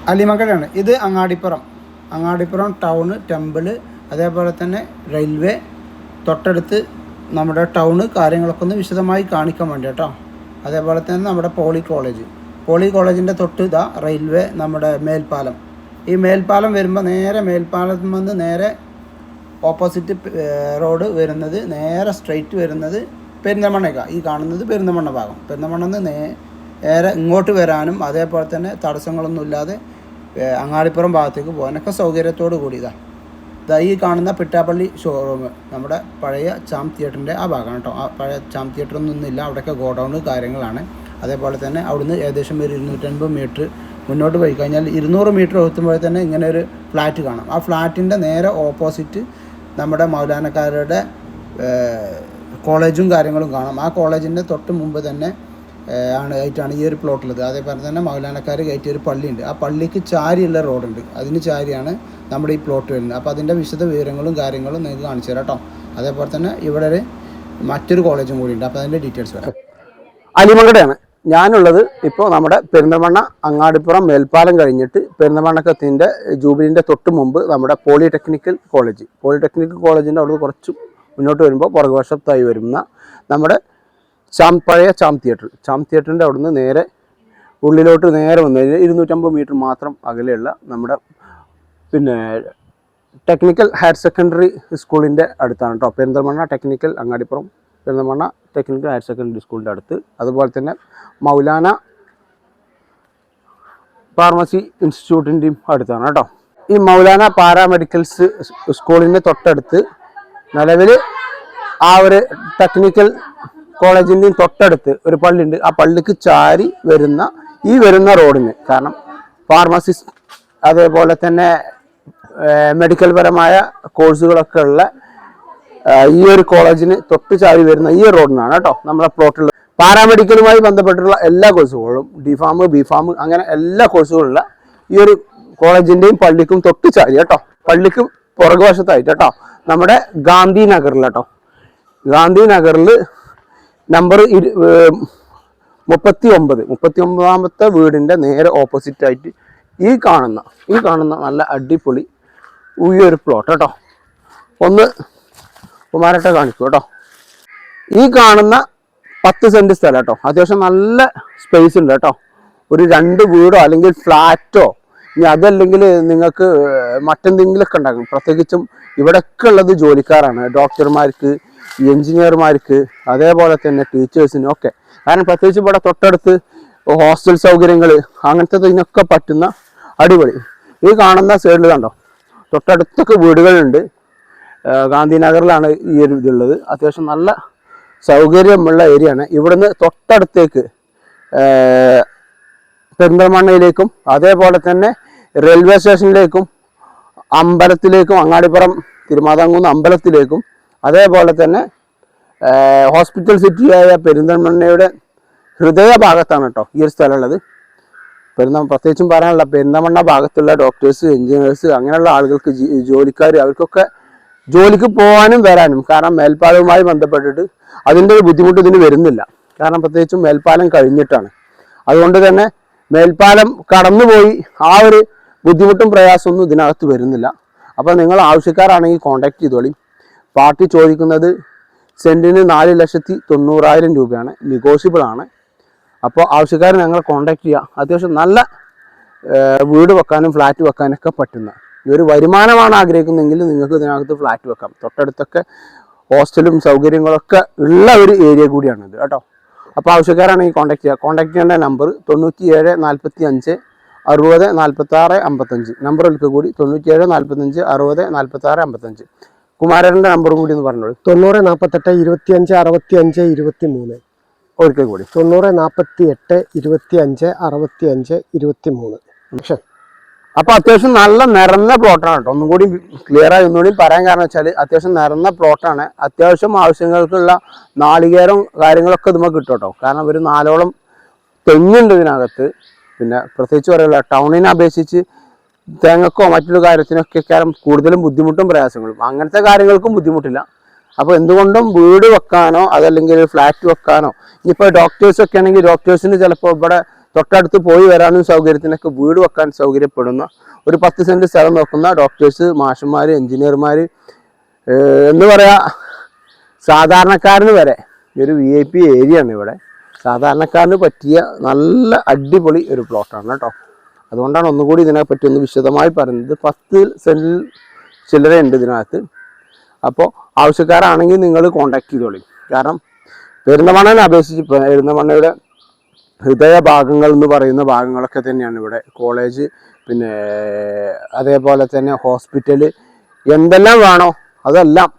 അലിമക്കലാണ്. ഇത് Angadipuram town, temple, അതേപോലെ തന്നെ റെയിൽവേ തൊട്ടടുത്ത് നമ്മുടെ ടൗണ് കാര്യങ്ങളൊക്കെ ഒന്ന് വിശദമായി കാണിക്കാൻ വേണ്ടി കേട്ടോ. അതേപോലെ തന്നെ നമ്മുടെ പോളി കോളേജിൻ്റെ തൊട്ട് ഇതാ റെയിൽവേ, നമ്മുടെ മേൽപ്പാലം. ഈ മേൽപ്പാലം വരുമ്പോൾ നേരെ മേൽപ്പാലത്തിൽ നിന്ന് നേരെ ഓപ്പോസിറ്റ് റോഡ് വരുന്നത് നേരെ സ്ട്രെയിറ്റ് വരുന്നത് പെരിന്തൽമണ്ണയ്ക്ക. ഈ കാണുന്നത് പെരിന്തൽമണ്ണ ഭാഗം. പെരിന്തൽമണ്ണ നേരെ ഇങ്ങോട്ട് വരാനും അതേപോലെ തന്നെ തടസ്സങ്ങളൊന്നുമില്ലാതെ അങ്ങാടിപ്പുറം ഭാഗത്തേക്ക് പോകാനൊക്കെ സൗകര്യത്തോട് കൂടിയതാണ്. ഈ കാണുന്ന പിട്ടാപ്പള്ളി ഷോറൂം നമ്മുടെ പഴയ ചാം തിയേറ്ററിൻ്റെ ആ ഭാഗമാണ് കേട്ടോ. ആ പഴയ ചാം തിയേറ്ററൊന്നും ഇല്ല, അവിടെയൊക്കെ ഗോഡൗണ് കാര്യങ്ങളാണ്. അതേപോലെ തന്നെ അവിടുന്ന് ഏകദേശം ഒരു 250 മീറ്റർ മുന്നോട്ട് പോയി കഴിഞ്ഞാൽ 200 മീറ്റർ എത്തുമ്പോൾ തന്നെ ഇങ്ങനെ ഒരു ഫ്ലാറ്റ് കാണാം. ആ ഫ്ലാറ്റിൻ്റെ നേരെ ഓപ്പോസിറ്റ് നമ്മുടെ മൗലാനക്കാരുടെ കോളേജും കാര്യങ്ങളും കാണാം. ആ കോളേജിൻ്റെ തൊട്ട് മുമ്പ് തന്നെ ആയിട്ടാണ് ഈ ഒരു പ്ലോട്ടുള്ളത്. അതേപോലെ തന്നെ മൗലാനക്കാർ കയറ്റിയ ഒരു പള്ളിയുണ്ട്. ആ പള്ളിക്ക് ചാരിയുള്ള റോഡുണ്ട്, അതിന് ചാരിയാണ് നമ്മുടെ ഈ പ്ലോട്ട് വരുന്നത്. അപ്പോൾ അതിൻ്റെ വിശദ വിവരങ്ങളും കാര്യങ്ങളും നിങ്ങൾക്ക് കാണിച്ചു തരാം കേട്ടോ. അതേപോലെ തന്നെ ഇവിടെ ഒരു മറ്റൊരു കോളേജും കൂടി ഉണ്ട്. അപ്പോൾ അതിൻ്റെ ഡീറ്റെയിൽസ് വരാം. അലിമങ്കടയാണ് ഞാനുള്ളത്. ഇപ്പോൾ നമ്മുടെ പെരിന്തൽമണ്ണ അങ്ങാടിപ്പുറം മേൽപ്പാലം കഴിഞ്ഞിട്ട് പെരിന്തൽമണ്ണക്കത്തിൻ്റെ ജൂബിലിൻ്റെ തൊട്ട് മുമ്പ് നമ്മുടെ പോളിടെക്നിക്കൽ കോളേജിൻ്റെ അവിടെ കുറച്ച് മുന്നോട്ട് വരുമ്പോൾ പുറകുവശത്തായി വരുന്ന നമ്മുടെ പഴയ ചാം തിയേറ്ററിൻ്റെ അവിടുന്ന് നേരെ ഉള്ളിലോട്ട് നേരെ വന്നു കഴിഞ്ഞാൽ 250 മീറ്റർ മാത്രം അകലെയുള്ള നമ്മുടെ ടെക്നിക്കൽ ഹയർ സെക്കൻഡറി സ്കൂളിൻ്റെ അടുത്താണ് കേട്ടോ. Perinthalmanna technical Angadipuram Perinthalmanna technical higher secondary സ്കൂളിൻ്റെ അടുത്ത്. അതുപോലെ തന്നെ മൗലാന ഫാർമസി ഇൻസ്റ്റിറ്റ്യൂട്ടിൻ്റെയും അടുത്താണ് കേട്ടോ. ഈ മൗലാന പാരാമെഡിക്കൽസ് സ്കൂളിൻ്റെ തൊട്ടടുത്ത് നിലവിൽ ആ ഒരു ടെക്നിക്കൽ കോളേജിൻ്റെയും തൊട്ടടുത്ത് ഒരു പള്ളിയുണ്ട്. ആ പള്ളിക്ക് ചാരി വരുന്ന റോഡിന്, കാരണം ഫാർമസിസ്റ്റ് അതേപോലെ തന്നെ മെഡിക്കൽ പരമായ കോഴ്സുകളൊക്കെ ഉള്ള ഈ ഒരു കോളേജിന് തൊട്ട് ചാരി വരുന്ന ഈ റോഡിനാണ് കേട്ടോ നമ്മളെ പ്ലോട്ടുള്ളത്. പാരാമെഡിക്കലുമായി ബന്ധപ്പെട്ടുള്ള എല്ലാ കോഴ്സുകളും ഡിഫാം, ബിഫാം അങ്ങനെ എല്ലാ കോഴ്സുകളുള്ള ഈ ഒരു കോളേജിൻ്റെയും പള്ളിക്കും തൊട്ട് ചാരി കേട്ടോ. പള്ളിക്ക് പുറകുവശത്തായിട്ട് കേട്ടോ നമ്മുടെ ഗാന്ധിനഗറിൽ നമ്പർ 39 വീടിൻ്റെ നേരെ ഓപ്പോസിറ്റ് ആയിട്ട് ഈ കാണുന്ന നല്ല അടിപൊളി ഈ ഒരു പ്ലോട്ട് കേട്ടോ. ഒന്ന് കുമാരട്ടെ കാണിക്കൂ കേട്ടോ. ഈ കാണുന്ന 10 സെൻറ്റ് സ്ഥലം കേട്ടോ. അത്യാവശ്യം നല്ല സ്പേസ് ഉണ്ട് കേട്ടോ. ഒരു 2 വീടോ അല്ലെങ്കിൽ ഫ്ലാറ്റോ, ഇനി അതല്ലെങ്കിൽ നിങ്ങൾക്ക് മറ്റെന്തെങ്കിലുമൊക്കെ ഉണ്ടാക്കും. പ്രത്യേകിച്ചും ഇവിടെയൊക്കെ ഉള്ളത് ജോലിക്കാരാണ്, ഡോക്ടർമാർക്ക്, എഞ്ചിനീയർമാർക്ക്, അതേപോലെ തന്നെ ടീച്ചേഴ്സിനും ഒക്കെ. കാരണം പ്രത്യേകിച്ച് ഇവിടെ തൊട്ടടുത്ത് ഹോസ്റ്റൽ സൗകര്യങ്ങൾ അങ്ങനത്തെ ഇതിനൊക്കെ പറ്റുന്ന അടിപൊളി. ഈ കാണുന്ന സൈഡിൽ കണ്ടോ തൊട്ടടുത്തൊക്കെ വീടുകളുണ്ട്. ഗാന്ധിനഗറിലാണ് ഈ ഒരു ഇതുള്ളത്. അത്യാവശ്യം നല്ല സൗകര്യമുള്ള ഏരിയയാണ്. ഇവിടുന്ന് തൊട്ടടുത്തേക്ക് പെരിന്തൽമണ്ണയിലേക്കും അതേപോലെ തന്നെ റെയിൽവേ സ്റ്റേഷനിലേക്കും അമ്പലത്തിലേക്കും അങ്ങാടിപ്പുറം തിരുമാതാംകുന്ന് അമ്പലത്തിലേക്കും അതേപോലെ തന്നെ ഹോസ്പിറ്റൽ സിറ്റിയായ പെരിന്തൽമണ്ണയുടെ ഹൃദയഭാഗത്താണ് കേട്ടോ ഈ ഒരു സ്ഥലമുള്ളത്. പ്രത്യേകിച്ചും പറയാനുള്ള പെരിന്തൽമണ്ണ ഭാഗത്തുള്ള ഡോക്ടേഴ്സ്, എഞ്ചിനീയേഴ്സ് അങ്ങനെയുള്ള ആളുകൾക്ക്, ജോലിക്കാർ, അവർക്കൊക്കെ ജോലിക്ക് പോകാനും വരാനും, കാരണം മേൽപ്പാലവുമായി ബന്ധപ്പെട്ടിട്ട് അതിൻ്റെ ഒരു ബുദ്ധിമുട്ട് ഇതിന് വരുന്നില്ല. കാരണം പ്രത്യേകിച്ചും മേൽപ്പാലം കഴിഞ്ഞിട്ടാണ്. അതുകൊണ്ട് തന്നെ മേൽപ്പാലം കടന്നുപോയി ആ ഒരു ബുദ്ധിമുട്ടും പ്രയാസമൊന്നും ഇതിനകത്ത് വരുന്നില്ല. അപ്പോൾ നിങ്ങൾ ആവശ്യക്കാരാണെങ്കിൽ കോൺടാക്ട് ചെയ്തോളി. പാർട്ടി ചോദിക്കുന്നത് സെൻറ്റിന് 4,90,000 രൂപയാണ്, നെഗോഷ്യബിൾ ആണ്. അപ്പോൾ ആവശ്യക്കാർ ഞങ്ങളെ കോൺടാക്ട് ചെയ്യുക. അത്യാവശ്യം നല്ല വീട് വെക്കാനും ഫ്ലാറ്റ് വെക്കാനൊക്കെ പറ്റുന്ന ഒരു വരുമാനമാണ് ആഗ്രഹിക്കുന്നതെങ്കിൽ നിങ്ങൾക്ക് ഇതിനകത്ത് ഫ്ലാറ്റ് വെക്കാം. തൊട്ടടുത്തൊക്കെ ഹോസ്റ്റലും സൗകര്യങ്ങളൊക്കെ ഉള്ള ഒരു ഏരിയ കൂടിയാണിത് കേട്ടോ. അപ്പോൾ ആവശ്യക്കാരാണെങ്കിൽ കോൺടാക്ട് ചെയ്യുക. കോൺടാക്ട് ചെയ്യേണ്ട നമ്പർ 97 45 60 46 55. നമ്പർ ഒരിക്കൽ കൂടി 97 45 60 46 55. കുമാരൻ്റെ നമ്പറും കൂടി ഒന്ന് പറഞ്ഞോളൂ. 90 48 25 65 23. ഒരിക്കൽ കൂടി 90 48 25 65 23. അപ്പോൾ അത്യാവശ്യം നല്ല നിറഞ്ഞ പ്ലോട്ടാണ് കേട്ടോ. ഒന്നും കൂടി ക്ലിയറായി ഒന്നുകൂടി പറയാൻ കാരണം വെച്ചാൽ അത്യാവശ്യം നിറഞ്ഞ പ്ലോട്ടാണ്. അത്യാവശ്യം ആവശ്യങ്ങൾക്കുള്ള നാളികേരം കാര്യങ്ങളൊക്കെ ഇതുമ്പോൾ കിട്ടും കേട്ടോ. കാരണം ഒരു 4ഓളം തെങ്ങുണ്ട് ഇതിനകത്ത്. പിന്നെ പ്രത്യേകിച്ച് പറയുക ടൗണിനെ അപേക്ഷിച്ച് തേങ്ങക്കോ മറ്റൊരു കാര്യത്തിനൊക്കെ കാരണം കൂടുതലും ബുദ്ധിമുട്ടും പ്രയാസങ്ങളും, അങ്ങനത്തെ കാര്യങ്ങൾക്കും ബുദ്ധിമുട്ടില്ല. അപ്പോൾ എന്തുകൊണ്ടും വീട് വെക്കാനോ അതല്ലെങ്കിൽ ഫ്ലാറ്റ് വെക്കാനോ, ഇനിയിപ്പോൾ ഡോക്ടേഴ്സൊക്കെ ആണെങ്കിൽ ഡോക്ടേഴ്സിന് ചിലപ്പോൾ ഇവിടെ തൊട്ടടുത്ത് പോയി വരാനും സൗകര്യത്തിനൊക്കെ വീട് വെക്കാൻ സൗകര്യപ്പെടുന്ന ഒരു 10 സെൻറ്റ് സ്ഥലം നോക്കുന്ന ഡോക്ടേഴ്സ്, മാഷന്മാർ, എഞ്ചിനീയർമാർ, എന്ന് പറയാ സാധാരണക്കാരന് വരെ ഒരു VIP ഏരിയയാണ് ഇവിടെ. സാധാരണക്കാരന് പറ്റിയ നല്ല അടിപൊളി ഒരു പ്ലോട്ടാണ് കേട്ടോ. അതുകൊണ്ടാണ് ഒന്നുകൂടി ഇതിനെപ്പറ്റി ഒന്ന് വിശദമായി പറയുന്നത്. 10 സെൻറ്റിൽ ചില്ലറയുണ്ട് ഇതിനകത്ത്. അപ്പോൾ ആവശ്യക്കാരാണെങ്കിൽ നിങ്ങൾ കോൺടാക്ട് ചെയ്തോളി. കാരണം പെരിന്തൽമണ്ണയെ അപേക്ഷിച്ച് പെരിന്തൽമണ്ണയുടെ ഹൃദയ ഭാഗങ്ങൾ എന്ന് പറയുന്ന ഭാഗങ്ങളൊക്കെ തന്നെയാണ് ഇവിടെ. കോളേജ്, പിന്നെ അതേപോലെ തന്നെ ഹോസ്പിറ്റൽ, എന്തെല്ലാം വേണോ അതെല്ലാം,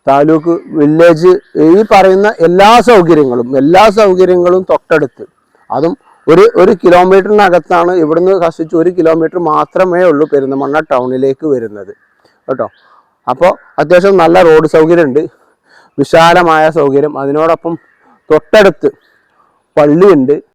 താലൂക്ക്, വില്ലേജ്, ഈ പറയുന്ന എല്ലാ സൗകര്യങ്ങളും തൊട്ടടുത്ത്. അതും ഒരു കിലോമീറ്ററിനകത്താണ്. ഇവിടുന്ന് കഷ്ടിച്ച് 1 കിലോമീറ്റർ മാത്രമേ ഉള്ളൂ പെരിന്തൽമണ്ണ ടൗണിലേക്ക് വരുന്നത് കേട്ടോ. അപ്പോൾ അത്യാവശ്യം നല്ല റോഡ് സൗകര്യമുണ്ട്, വിശാലമായ സൗകര്യം. അതിനോടൊപ്പം തൊട്ടടുത്ത് പള്ളിയുണ്ട്.